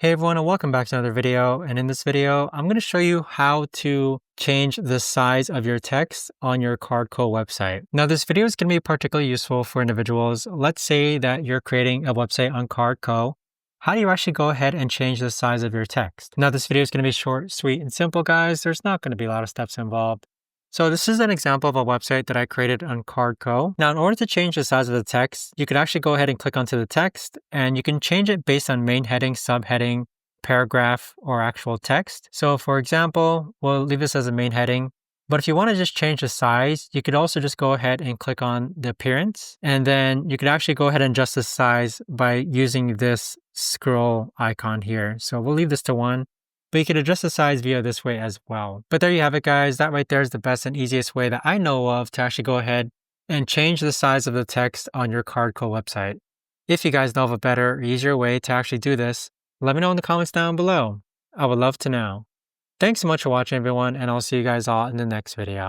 Hey everyone, and welcome back to another video. And in this video, I'm going to show you how to change the size of your text on your Cardco website. Now, this video is going to be particularly useful for individuals. Let's say that you're creating a website on Cardco. How do you actually go ahead and change the size of your text? Now, this video is going to be short, sweet, and simple, guys. There's not going to be a lot of steps involved. So this is an example of a website that I created on Cardco. Now, in order to change the size of the text, you could actually go ahead and click onto the text, and you can change it based on main heading, subheading, paragraph, or actual text. So for example, we'll leave this as a main heading. But if you want to just change the size, you could also just go ahead and click on the appearance. And then you could actually go ahead and adjust the size by using this scroll icon here. So we'll leave this to 1. But you can adjust the size via this way as well. But there you have it, guys. That right there is the best and easiest way that I know of to actually go ahead and change the size of the text on your Cardco website. If you guys know of a better or easier way to actually do this, let me know in the comments down below. I would love to know. Thanks so much for watching, everyone, and I'll see you guys all in the next video.